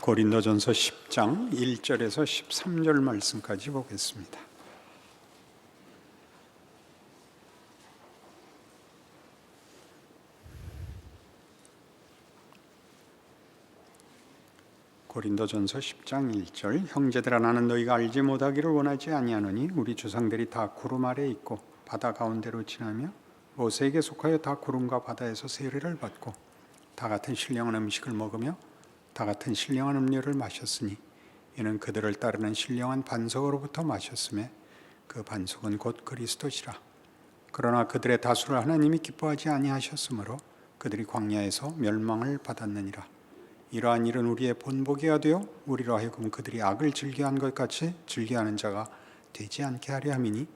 고린도전서 10장 1절에서 13절 말씀까지 보겠습니다. 고린도전서 10장 1절 형제들아 나는 너희가 알지 못하기를 원하지 아니하노니 우리 조상들이 다 구름 아래 있고 바다 가운데로 지나며 모세에게 속하여 다 구름과 바다에서 세례를 받고 다 같은 신령한 음식을 먹으며 다 같은 신령한 음료를 마셨으니 이는 그들을 따르는 신령한 반석으로부터 마셨음에 그 반석은 곧 그리스도시라. 그러나 그들의 다수를 하나님이 기뻐하지 아니하셨으므로 그들이 광야에서 멸망을 받았느니라. 이러한 일은 우리의 본보기가 되어 우리로 하여금 그들이 악을 즐겨한 것 같이 즐겨하는 자가 되지 않게 하려 함이니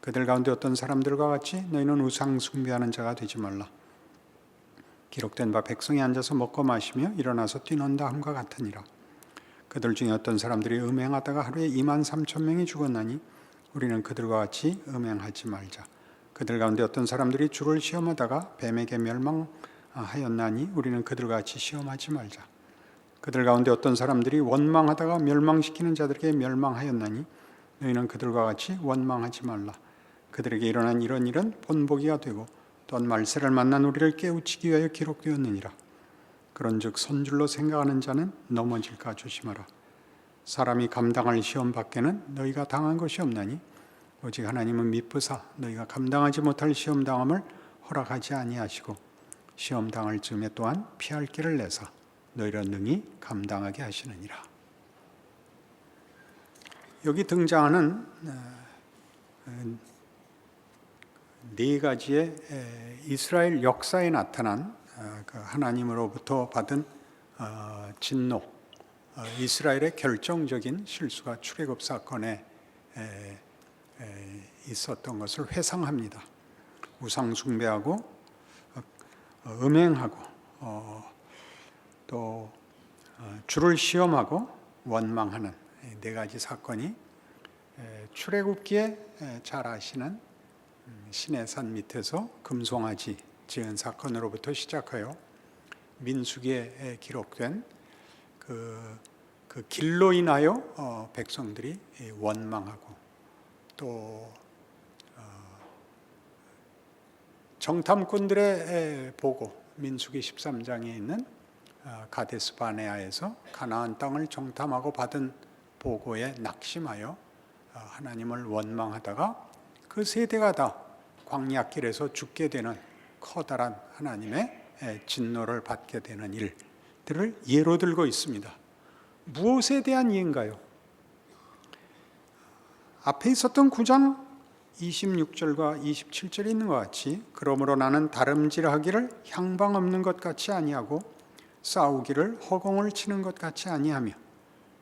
그들 가운데 어떤 사람들과 같이 너희는 우상 숭배하는 자가 되지 말라. 기록된 바 백성이 앉아서 먹고 마시며 일어나서 뛰논다 함과 같으니라. 그들 중에 어떤 사람들이 음행하다가 하루에 23,000명이 죽었나니 우리는 그들과 같이 음행하지 말자. 그들 가운데 어떤 사람들이 주를 시험하다가 뱀에게 멸망하였나니 우리는 그들과 같이 시험하지 말자. 그들 가운데 어떤 사람들이 원망하다가 멸망시키는 자들에게 멸망하였나니 너희는 그들과 같이 원망하지 말라. 그들에게 일어난 이런 일은 본보기가 되고 또한 말세를 만난 우리를 깨우치기 위하여 기록되었느니라. 그런즉 선줄로 생각하는 자는 넘어질까 조심하라. 사람이 감당할 시험 밖에는 너희가 당한 것이 없나니 오직 하나님은 미쁘사 너희가 감당하지 못할 시험 당함을 허락하지 아니하시고 시험 당할 즈음에 또한 피할 길을 내사 너희를 능히 감당하게 하시느니라. 여기 등장하는 네 가지의 이스라엘 역사에 나타난 하나님으로부터 받은 진노, 이스라엘의 결정적인 실수가 출애굽 사건에 있었던 것을 회상합니다. 우상 숭배하고 음행하고 또 주를 시험하고 원망하는 네 가지 사건이 출애굽기에 잘 아시는 시내산 밑에서 금송아지 지은 사건으로부터 시작하여 민수기에 기록된 그 길로 인하여 백성들이 원망하고 또 정탐꾼들의 보고 민수기 13장에 있는 가데스 바네아에서 가나안 땅을 정탐하고 받은 보고에 낙심하여 하나님을 원망하다가 그 세대가 다 광야길에서 죽게 되는 커다란 하나님의 진노를 받게 되는 일들을 예로 들고 있습니다. 무엇에 대한 예인가요? 앞에 있었던 9장 26절과 27절에 있는 것 같이 그러므로 나는 다름질하기를 향방 없는 것 같이 아니하고 싸우기를 허공을 치는 것 같이 아니하며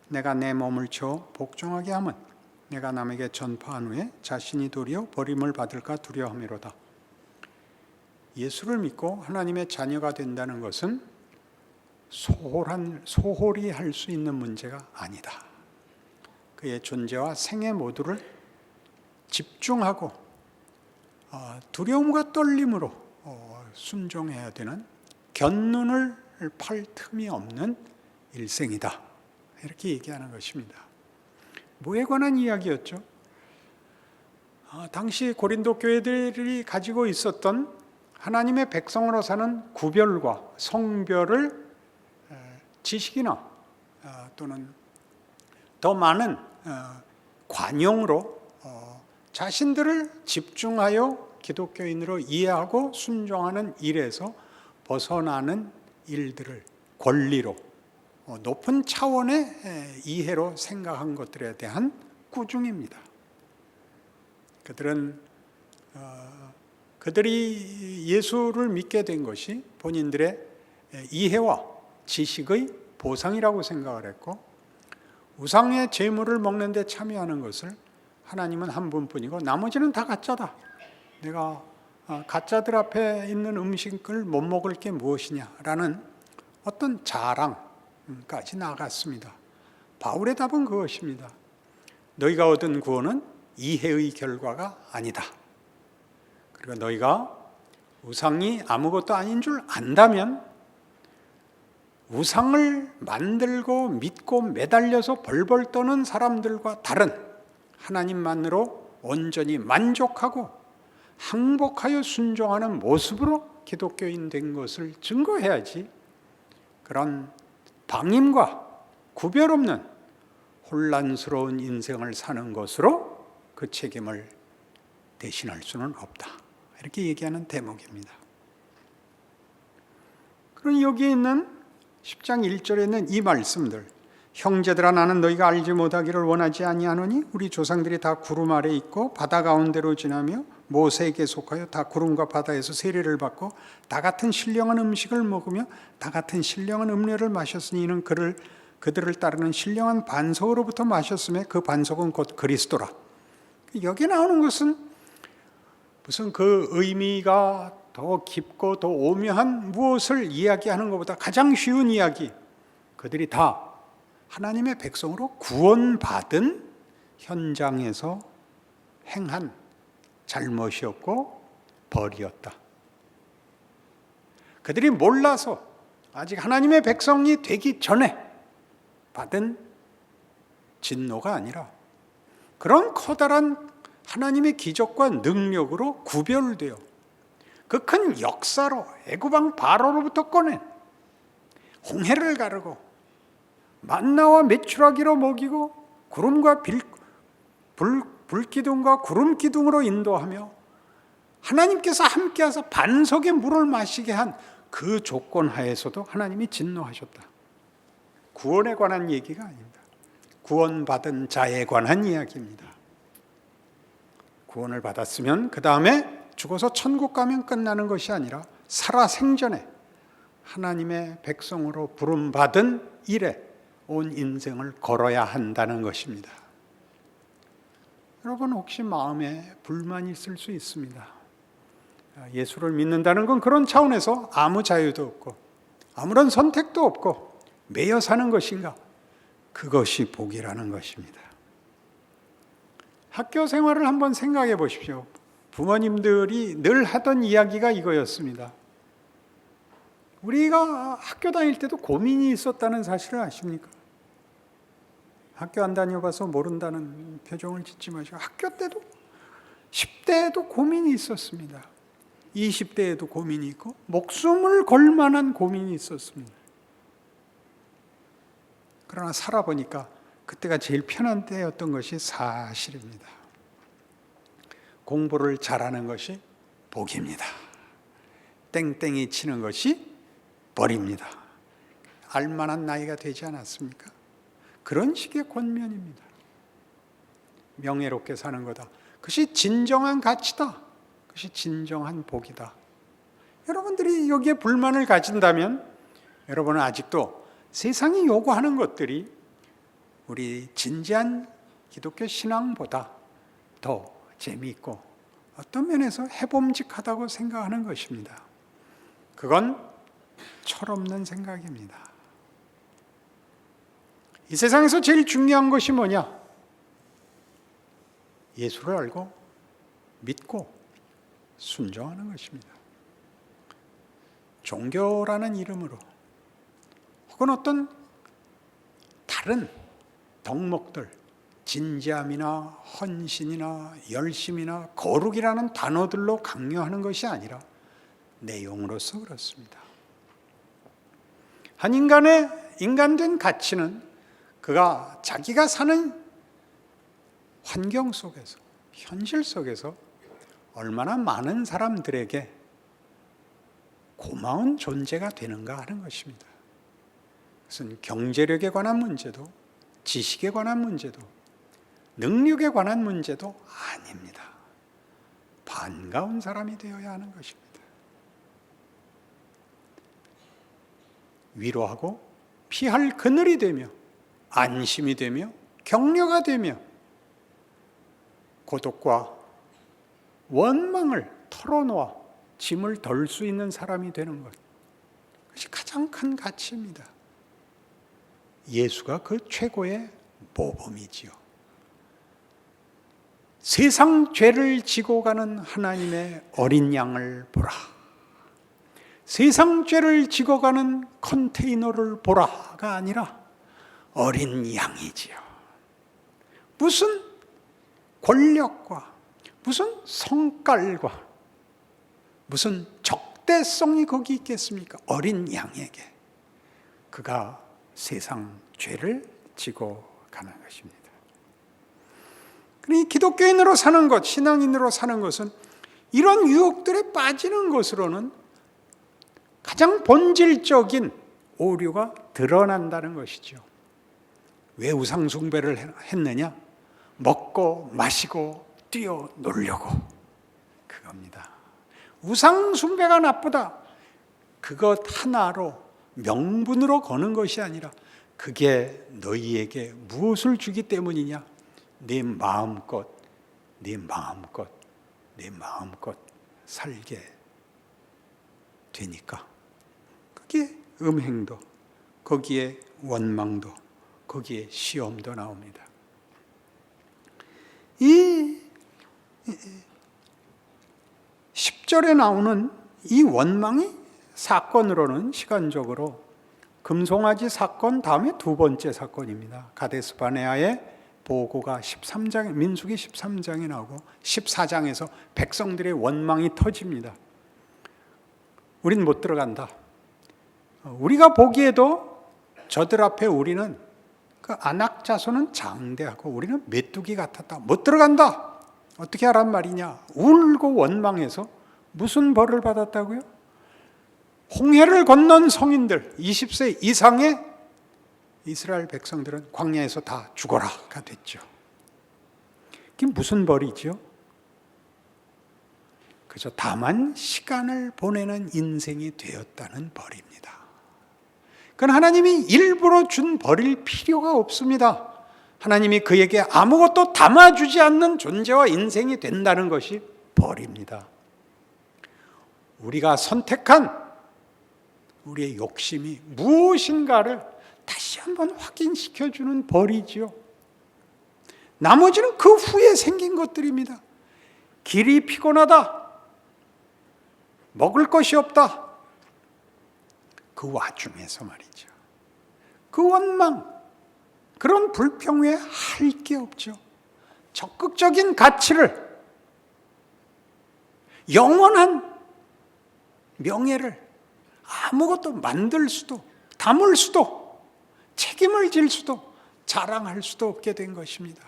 내가 내 몸을 채워 복종하게 함은 내가 남에게 전파한 후에 자신이 도리어 버림을 받을까 두려워함이로다. 예수를 믿고 하나님의 자녀가 된다는 것은 소홀히 할 수 있는 문제가 아니다. 그의 존재와 생애 모두를 집중하고 두려움과 떨림으로 순종해야 되는 견눈을 팔 틈이 없는 일생이다. 이렇게 얘기하는 것입니다. 뭐에 관한 이야기였죠? 당시 고린도 교회들이 가지고 있었던 하나님의 백성으로 사는 구별과 성별을 지식이나 또는 더 많은 관용으로 자신들을 집중하여 기독교인으로 이해하고 순종하는 일에서 벗어나는 일들을 권리로 높은 차원의 이해로 생각한 것들에 대한 꾸중입니다. 그들이 예수를 믿게 된 것이 본인들의 이해와 지식의 보상이라고 생각을 했고 우상의 제물을 먹는 데 참여하는 것을 하나님은 한 분뿐이고 나머지는 다 가짜다. 내가 가짜들 앞에 있는 음식을 못 먹을 게 무엇이냐라는 어떤 자랑까지 나갔습니다. 바울의 답은 그것입니다. 너희가 얻은 구원은 이해의 결과가 아니다. 그리고 너희가 우상이 아무것도 아닌 줄 안다면 우상을 만들고 믿고 매달려서 벌벌 떠는 사람들과 다른 하나님만으로 온전히 만족하고 항복하여 순종하는 모습으로 기독교인 된 것을 증거해야지, 그런 방임과 구별 없는 혼란스러운 인생을 사는 것으로 그 책임을 대신할 수는 없다, 이렇게 얘기하는 대목입니다. 그럼 여기에 있는 10장 1절에 있는 이 말씀들, 형제들아 나는 너희가 알지 못하기를 원하지 아니하노니 우리 조상들이 다 구름 아래 있고 바다 가운데로 지나며 모세에게 속하여 다 구름과 바다에서 세례를 받고 다 같은 신령한 음식을 먹으며 다 같은 신령한 음료를 마셨으니 이는 그들을 따르는 신령한 반석으로부터 마셨음에 그 반석은 곧 그리스도라. 여기 나오는 것은 무슨 그 의미가 더 깊고 더 오묘한 무엇을 이야기하는 것보다 가장 쉬운 이야기, 그들이 다 하나님의 백성으로 구원받은 현장에서 행한 잘못이었고 벌이었다. 그들이 몰라서 아직 하나님의 백성이 되기 전에 받은 진노가 아니라 그런 커다란 하나님의 기적과 능력으로 구별되어 그 큰 역사로 애굽왕 바로로부터 꺼낸 홍해를 가르고 만나와 메추라기로 먹이고 구름과 불기둥과 구름 기둥으로 인도하며 하나님께서 함께하사 반석의 물을 마시게 한 그 조건 하에서도 하나님이 진노하셨다. 구원에 관한 얘기가 아닙니다. 구원받은 자에 관한 이야기입니다. 구원을 받았으면 그 다음에 죽어서 천국 가면 끝나는 것이 아니라 살아생전에 하나님의 백성으로 부름받은 일에 온 인생을 걸어야 한다는 것입니다. 여러분 혹시 마음에 불만이 있을 수 있습니다. 예수를 믿는다는 건 그런 차원에서 아무 자유도 없고 아무런 선택도 없고 매여 사는 것인가? 그것이 복이라는 것입니다. 학교 생활을 한번 생각해 보십시오. 부모님들이 늘 하던 이야기가 이거였습니다. 우리가 학교 다닐 때도 고민이 있었다는 사실을 아십니까? 학교 안 다녀봐서 모른다는 표정을 짓지 마시고 학교 때도 10대에도 고민이 있었습니다. 20대에도 고민이 있고 목숨을 걸 만한 고민이 있었습니다. 그러나 살아보니까 그때가 제일 편한 때였던 것이 사실입니다. 공부를 잘하는 것이 복입니다. 땡땡이 치는 것이 벌입니다. 알만한 나이가 되지 않았습니까? 그런 식의 권면입니다. 명예롭게 사는 거다. 그것이 진정한 가치다. 그것이 진정한 복이다. 여러분들이 여기에 불만을 가진다면 여러분은 아직도 세상이 요구하는 것들이 우리 진지한 기독교 신앙보다 더 재미있고 어떤 면에서 해봄직하다고 생각하는 것입니다. 그건 철없는 생각입니다. 이 세상에서 제일 중요한 것이 뭐냐? 예수를 알고 믿고 순종하는 것입니다. 종교라는 이름으로 혹은 어떤 다른 덕목들, 진지함이나 헌신이나 열심이나 거룩이라는 단어들로 강요하는 것이 아니라 내용으로서 그렇습니다. 한 인간의 인간된 가치는 그가 자기가 사는 환경 속에서, 현실 속에서 얼마나 많은 사람들에게 고마운 존재가 되는가 하는 것입니다. 그것은 경제력에 관한 문제도, 지식에 관한 문제도, 능력에 관한 문제도 아닙니다. 반가운 사람이 되어야 하는 것입니다. 위로하고 피할 그늘이 되며 안심이 되며 격려가 되며 고독과 원망을 털어놓아 짐을 덜 수 있는 사람이 되는 것, 그것이 가장 큰 가치입니다. 예수가 그 최고의 모범이지요. 세상 죄를 지고 가는 하나님의 어린 양을 보라. 세상 죄를 지고 가는 컨테이너를 보라가 아니라 어린 양이지요. 무슨 권력과 무슨 성깔과 무슨 적대성이 거기 있겠습니까? 어린 양에게 그가 세상 죄를 지고 가는 것입니다. 그러니 기독교인으로 사는 것, 신앙인으로 사는 것은 이런 유혹들에 빠지는 것으로는 가장 본질적인 오류가 드러난다는 것이죠. 왜 우상숭배를 했느냐? 먹고 마시고 뛰어놀려고. 그겁니다. 우상숭배가 나쁘다. 그것 하나로 명분으로 거는 것이 아니라 그게 너희에게 무엇을 주기 때문이냐? 네 마음껏 살게 되니까. 거기에 음행도, 거기에 원망도, 거기에 시험도 나옵니다. 이 10절에 나오는 이 원망이 사건으로는 시간적으로 금송아지 사건 다음에 두 번째 사건입니다. 가데스 바네아의 보고가 13장, 민수기 13장에 나오고 14장에서 백성들의 원망이 터집니다. 우린 못 들어간다. 우리가 보기에도 저들 앞에 우리는 그 아낙 자손은 장대하고 우리는 메뚜기 같았다. 못 들어간다. 어떻게 하란 말이냐? 울고 원망해서 무슨 벌을 받았다고요? 홍해를 건넌 성인들 20세 이상의 이스라엘 백성들은 광야에서 다 죽어라가 됐죠. 그게 무슨 벌이죠? 그저 다만 시간을 보내는 인생이 되었다는 벌입니다. 그건 하나님이 일부러 준 벌일 필요가 없습니다. 하나님이 그에게 아무것도 담아주지 않는 존재와 인생이 된다는 것이 벌입니다. 우리가 선택한 우리의 욕심이 무엇인가를 다시 한번 확인시켜주는 벌이지요. 나머지는 그 후에 생긴 것들입니다. 길이 피곤하다. 먹을 것이 없다. 그 와중에서 말이죠. 그 원망, 그런 불평에 할 게 없죠. 적극적인 가치를, 영원한 명예를 아무것도 만들 수도, 담을 수도, 책임을 질 수도, 자랑할 수도 없게 된 것입니다.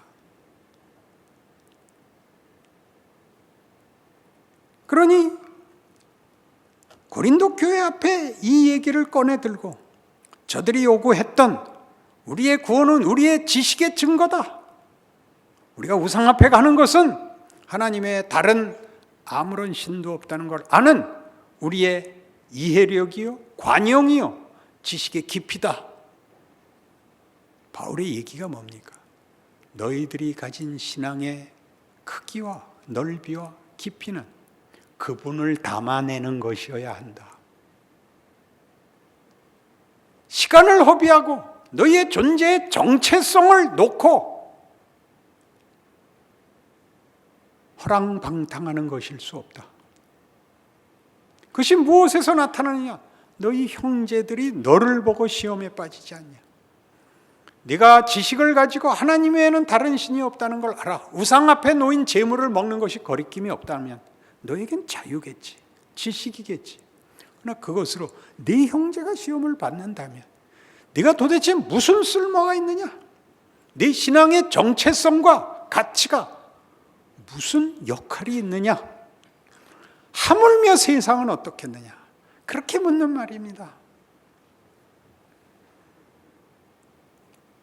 그러니 고린도 교회 앞에 이 얘기를 꺼내 들고 저들이 요구했던 우리의 구원은 우리의 지식의 증거다. 우리가 우상 앞에 가는 것은 하나님의 다른 아무런 신도 없다는 걸 아는 우리의 이해력이요, 관용이요, 지식의 깊이다. 바울의 얘기가 뭡니까? 너희들이 가진 신앙의 크기와 넓이와 깊이는 그분을 담아내는 것이어야 한다. 시간을 허비하고 너희의 존재의 정체성을 놓고 허랑방탕하는 것일 수 없다. 그것이 무엇에서 나타나느냐? 너희 형제들이 너를 보고 시험에 빠지지 않냐? 네가 지식을 가지고 하나님 외에는 다른 신이 없다는 걸 알아. 우상 앞에 놓인 재물을 먹는 것이 거리낌이 없다면 너에겐 자유겠지, 지식이겠지. 그러나 그것으로 네 형제가 시험을 받는다면 네가 도대체 무슨 쓸모가 있느냐? 네 신앙의 정체성과 가치가 무슨 역할이 있느냐? 하물며 세상은 어떻겠느냐? 그렇게 묻는 말입니다.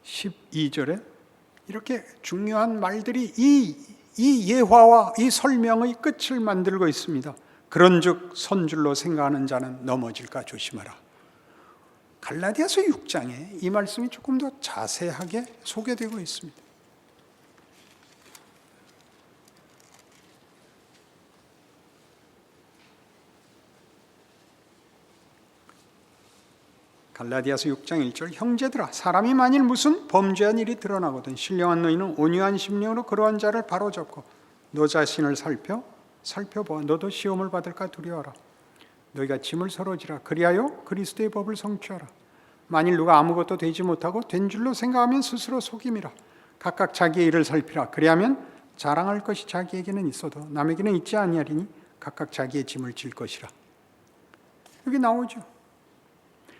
12절에 이렇게 중요한 말들이 이 예화와 이 설명의 끝을 만들고 있습니다. 그런즉 선줄로 생각하는 자는 넘어질까 조심하라. 갈라디아서 6장에 이 말씀이 조금 더 자세하게 소개되고 있습니다. 갈라디아서 6장 1절 형제들아 사람이 만일 무슨 범죄한 일이 드러나거든 신령한 너희는 온유한 심령으로 그러한 자를 바로잡고 너 자신을 살펴보아 너도 시험을 받을까 두려워하라. 너희가 짐을 서로 지라. 그리하여 그리스도의 법을 성취하라. 만일 누가 아무것도 되지 못하고 된 줄로 생각하면 스스로 속임이라. 각각 자기의 일을 살피라. 그리하면 자랑할 것이 자기에게는 있어도 남에게는 있지 아니하리니 각각 자기의 짐을 질 것이라. 여기 나오죠.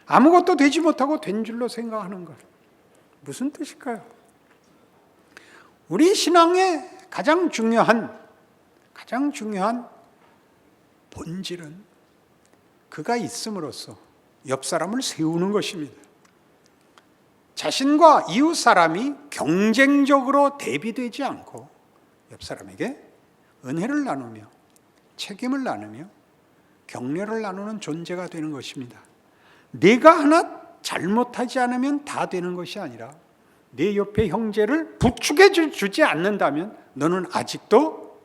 아무것도 되지 못하고 된 줄로 생각하는 것. 무슨 뜻일까요? 우리 신앙의 가장 중요한 본질은 그가 있음으로써 옆 사람을 세우는 것입니다. 자신과 이웃 사람이 경쟁적으로 대비되지 않고 옆 사람에게 은혜를 나누며 책임을 나누며 격려를 나누는 존재가 되는 것입니다. 내가 하나 잘못하지 않으면 다 되는 것이 아니라 내 옆에 형제를 부축해 주지 않는다면 너는 아직도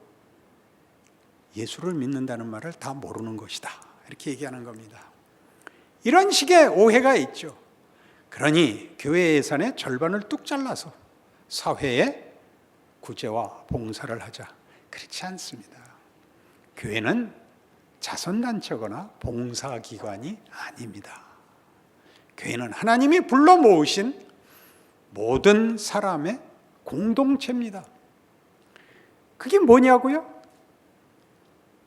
예수를 믿는다는 말을 다 모르는 것이다. 이렇게 얘기하는 겁니다. 이런 식의 오해가 있죠. 그러니 교회 예산의 절반을 뚝 잘라서 사회에 구제와 봉사를 하자. 그렇지 않습니다. 교회는 자선단체거나 봉사기관이 아닙니다. 교회는 하나님이 불러 모으신 모든 사람의 공동체입니다. 그게 뭐냐고요?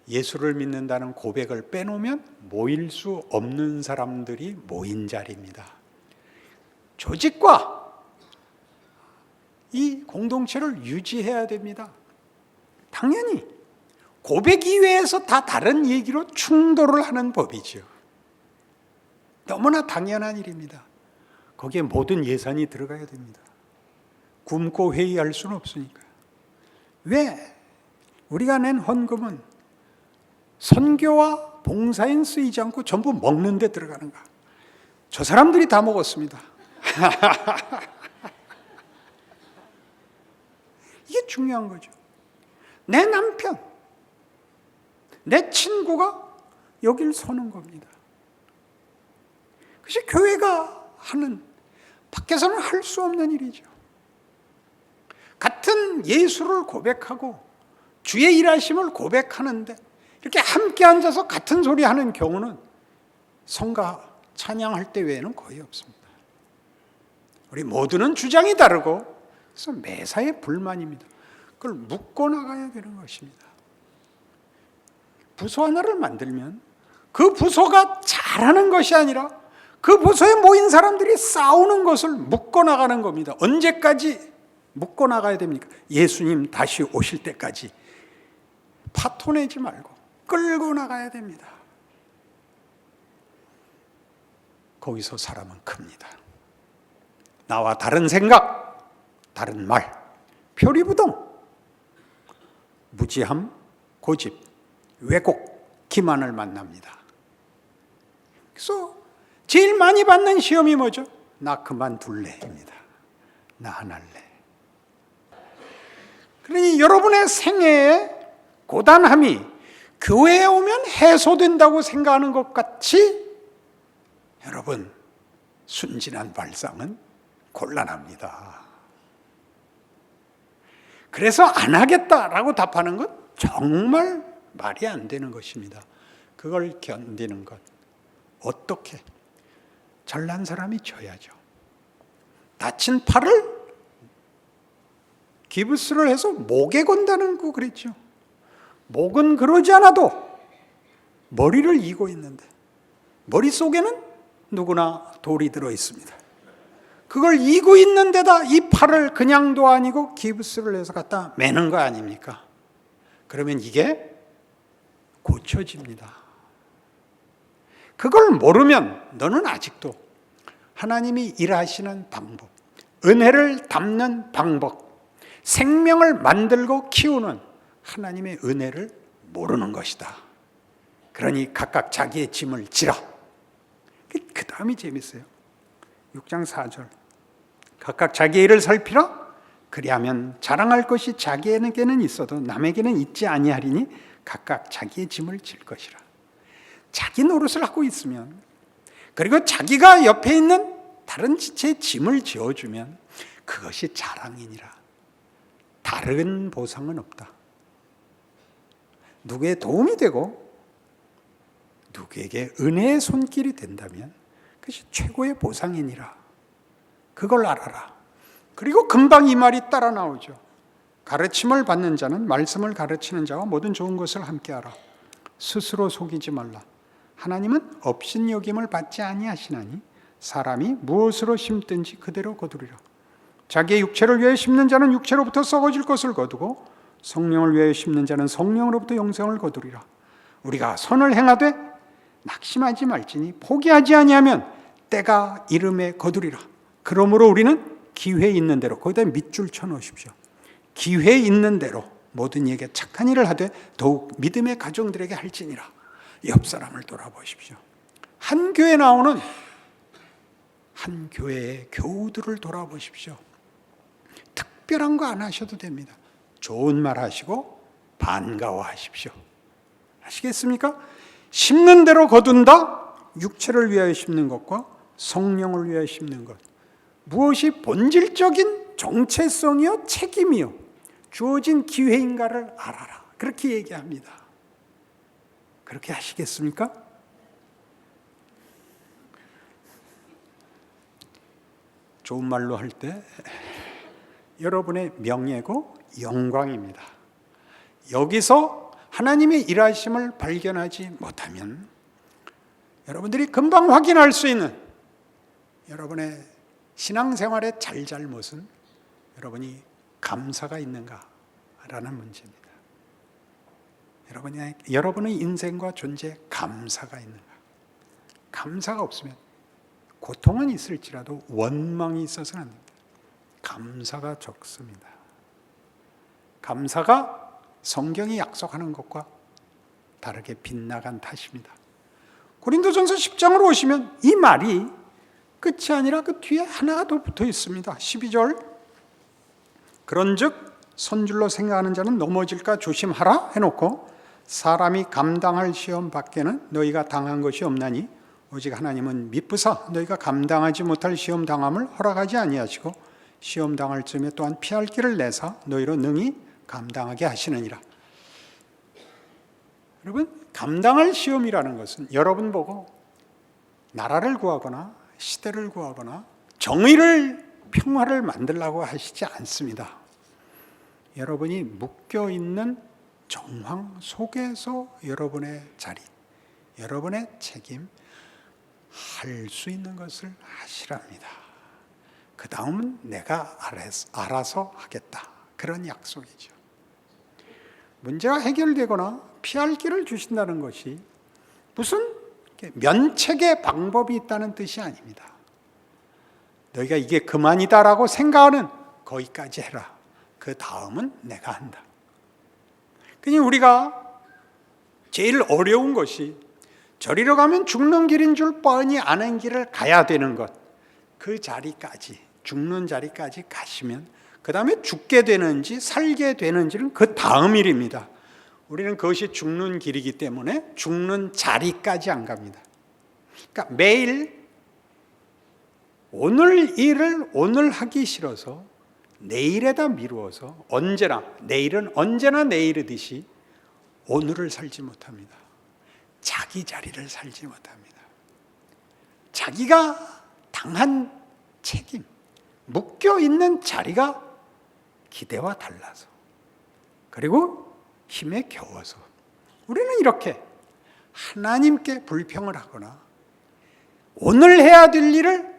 예수를 믿는다는 고백을 빼놓으면 모일 수 없는 사람들이 모인 자리입니다. 조직과 이 공동체를 유지해야 됩니다. 당연히 고백 이외에서 다 다른 얘기로 충돌을 하는 법이죠. 너무나 당연한 일입니다. 거기에 모든 예산이 들어가야 됩니다. 굶고 회의할 수는 없으니까요. 왜 우리가 낸 헌금은 선교와 봉사엔 쓰이지 않고 전부 먹는 데 들어가는가? 저 사람들이 다 먹었습니다. 이게 중요한 거죠. 내 남편, 내 친구가 여길 서는 겁니다. 그것이 교회가 하는, 밖에서는 할 수 없는 일이죠. 같은 예수를 고백하고 주의 일하심을 고백하는데 이렇게 함께 앉아서 같은 소리 하는 경우는 성가 찬양할 때 외에는 거의 없습니다. 우리 모두는 주장이 다르고 그래서 매사에 불만입니다. 그걸 묶어나가야 되는 것입니다. 부서 하나를 만들면 그 부서가 잘하는 것이 아니라 그 부서에 모인 사람들이 싸우는 것을 묶어나가는 겁니다. 언제까지 묶어나가야 됩니까? 예수님 다시 오실 때까지 파토내지 말고 끌고 나가야 됩니다. 거기서 사람은 큽니다. 나와 다른 생각, 다른 말, 표리부동, 무지함, 고집, 왜곡, 기만을 만납니다. 그래서 제일 많이 받는 시험이 뭐죠? 나 그만둘래입니다. 나 안 할래. 그러니 여러분의 생애의 고단함이 교회에 오면 해소된다고 생각하는 것 같이 여러분 순진한 발상은 곤란합니다. 그래서 안 하겠다라고 답하는 것 정말 말이 안 되는 것입니다. 그걸 견디는 것 어떻게? 잘난 사람이 져야죠. 다친 팔을 기부스를 해서 목에 건다는 거 그랬죠. 목은 그러지 않아도 머리를 이고 있는데 머릿속에는 누구나 돌이 들어 있습니다. 그걸 이고 있는 데다 이 팔을 그냥도 아니고 기부스를 해서 갖다 매는 거 아닙니까? 그러면 이게 고쳐집니다. 그걸 모르면 너는 아직도 하나님이 일하시는 방법, 은혜를 담는 방법, 생명을 만들고 키우는 하나님의 은혜를 모르는 것이다. 그러니 각각 자기의 짐을 지라. 그 다음이 재밌어요. 6장 4절. 각각 자기의 일을 살피라. 그리하면 자랑할 것이 자기에게는 있어도 남에게는 있지 아니하리니 각각 자기의 짐을 질 것이라. 자기 노릇을 하고 있으면, 그리고 자기가 옆에 있는 다른 지체의 짐을 지어주면 그것이 자랑이니라. 다른 보상은 없다. 누구의 도움이 되고 누구에게 은혜의 손길이 된다면 그것이 최고의 보상이니라. 그걸 알아라. 그리고 금방 이 말이 따라 나오죠. 가르침을 받는 자는 말씀을 가르치는 자와 모든 좋은 것을 함께하라. 스스로 속이지 말라. 하나님은 업신여김을 받지 아니하시나니 사람이 무엇으로 심든지 그대로 거두리라. 자기의 육체를 위하여 심는 자는 육체로부터 썩어질 것을 거두고 성령을 위하여 심는 자는 성령으로부터 영생을 거두리라. 우리가 선을 행하되 낙심하지 말지니 포기하지 아니하면 때가 이름에 거두리라. 그러므로 우리는 기회 있는 대로, 거기다 밑줄 쳐놓으십시오. 기회 있는 대로 모든 이에게 착한 일을 하되 더욱 믿음의 가정들에게 할지니라. 옆 사람을 돌아보십시오. 한 교회 나오는 한 교회의 교우들을 돌아보십시오. 특별한 거 안 하셔도 됩니다. 좋은 말 하시고 반가워하십시오. 아시겠습니까? 심는 대로 거둔다. 육체를 위하여 심는 것과 성령을 위하여 심는 것. 무엇이 본질적인 정체성이요 책임이요 주어진 기회인가를 알아라. 그렇게 얘기합니다. 그렇게 하시겠습니까? 좋은 말로 할 때 여러분의 명예고 영광입니다. 여기서 하나님의 일하심을 발견하지 못하면 여러분들이 금방 확인할 수 있는 여러분의 신앙생활의 잘잘못은 여러분이 감사가 있는가라는 문제입니다. 여러분의 인생과 존재에 감사가 있는가? 감사가 없으면 고통은 있을지라도 원망이 있어서는 안 됩니다. 감사가 적습니다. 감사가 성경이 약속하는 것과 다르게 빗나간 탓입니다. 고린도전서 10장으로 오시면 이 말이 끝이 아니라 그 뒤에 하나가 더 붙어 있습니다. 12절 그런즉 선줄로 생각하는 자는 넘어질까 조심하라 해놓고 사람이 감당할 시험 밖에는 너희가 당한 것이 없나니 오직 하나님은 미쁘사 너희가 감당하지 못할 시험 당함을 허락하지 아니하시고 시험 당할 즈음에 또한 피할 길을 내사 너희로 능히 감당하게 하시느니라. 여러분, 감당할 시험이라는 것은 여러분 보고 나라를 구하거나 시대를 구하거나 정의를 평화를 만들려고 하시지 않습니다. 여러분이 묶여있는 정황 속에서 여러분의 자리, 여러분의 책임, 할 수 있는 것을 하시랍니다. 그 다음은 내가 알아서 하겠다. 그런 약속이죠. 문제가 해결되거나 피할 길을 주신다는 것이 무슨 면책의 방법이 있다는 뜻이 아닙니다. 너희가 이게 그만이다라고 생각하는 거기까지 해라. 그 다음은 내가 한다. 그러니 우리가 제일 어려운 것이 저리로 가면 죽는 길인 줄 뻔히 아는 길을 가야 되는 것. 그 자리까지, 죽는 자리까지 가시면 그 다음에 죽게 되는지 살게 되는지는 그 다음 일입니다. 우리는 그것이 죽는 길이기 때문에 죽는 자리까지 안 갑니다. 그러니까 매일 오늘 일을 오늘 하기 싫어서 내일에다 미루어서 내일은 언제나 내일이듯이 오늘을 살지 못합니다. 자기 자리를 살지 못합니다. 자기가 당한 책임, 묶여있는 자리가 기대와 달라서 그리고 힘에 겨워서 우리는 이렇게 하나님께 불평을 하거나 오늘 해야 될 일을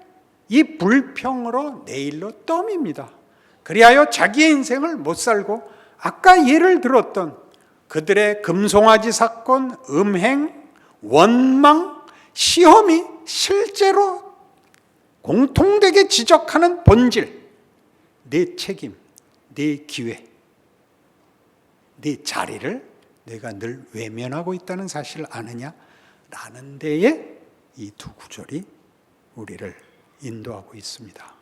이 불평으로 내일로 떠밉니다. 그리하여 자기의 인생을 못 살고 아까 예를 들었던 그들의 금송아지 사건, 음행, 원망, 시험이 실제로 공통되게 지적하는 본질, 내 책임, 내 기회, 네 자리를 내가 늘 외면하고 있다는 사실을 아느냐? 라는 데에 이 두 구절이 우리를 인도하고 있습니다.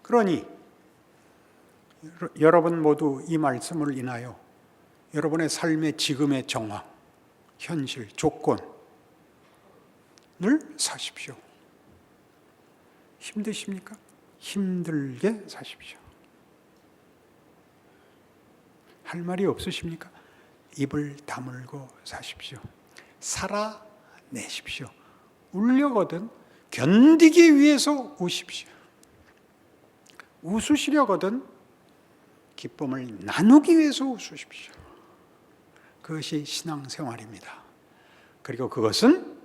그러니 여러분 모두 이 말씀을 인하여 여러분의 삶의 지금의 정황, 현실, 조건을 사십시오. 힘드십니까? 힘들게 사십시오. 할 말이 없으십니까? 입을 다물고 사십시오. 살아 내십시오. 울려거든 견디기 위해서 우십시오. 웃으시려거든 기쁨을 나누기 위해서 웃으십시오. 그것이 신앙생활입니다. 그리고 그것은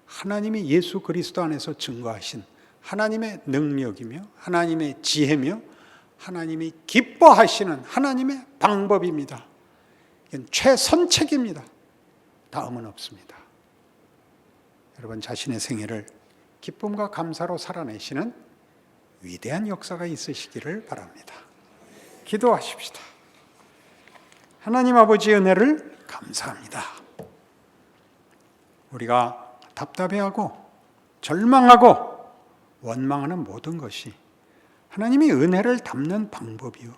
하나님이 예수 그리스도 안에서 증거하신 하나님의 능력이며 하나님의 지혜며 하나님이 기뻐하시는 하나님의 방법입니다. 이건 최선책입니다. 다음은 없습니다. 여러분 자신의 생애를 기쁨과 감사로 살아내시는 위대한 역사가 있으시기를 바랍니다. 기도하십시다. 하나님 아버지의 은혜를 감사합니다. 우리가 답답해하고 절망하고 원망하는 모든 것이 하나님이 은혜를 담는 방법이요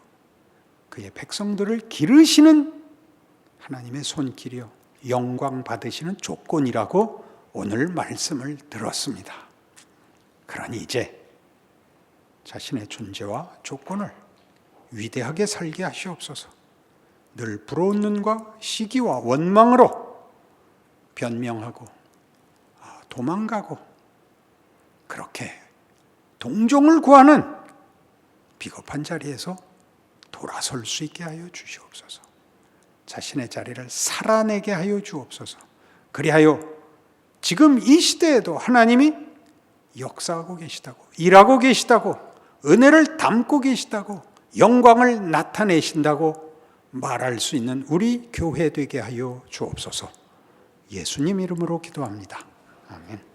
그의 백성들을 기르시는 하나님의 손길이요 영광 받으시는 조건이라고 오늘 말씀을 들었습니다. 그러니 이제 자신의 존재와 조건을 위대하게 살게 하시옵소서. 늘 부러운 눈과 시기와 원망으로 변명하고 도망가고 그렇게 동정을 구하는 비겁한 자리에서 돌아설 수 있게 하여 주시옵소서. 자신의 자리를 살아내게 하여 주옵소서. 그리하여 지금 이 시대에도 하나님이 역사하고 계시다고, 일하고 계시다고, 은혜를 담고 계시다고, 영광을 나타내신다고 말할 수 있는 우리 교회 되게 하여 주옵소서. 예수님 이름으로 기도합니다. 아멘.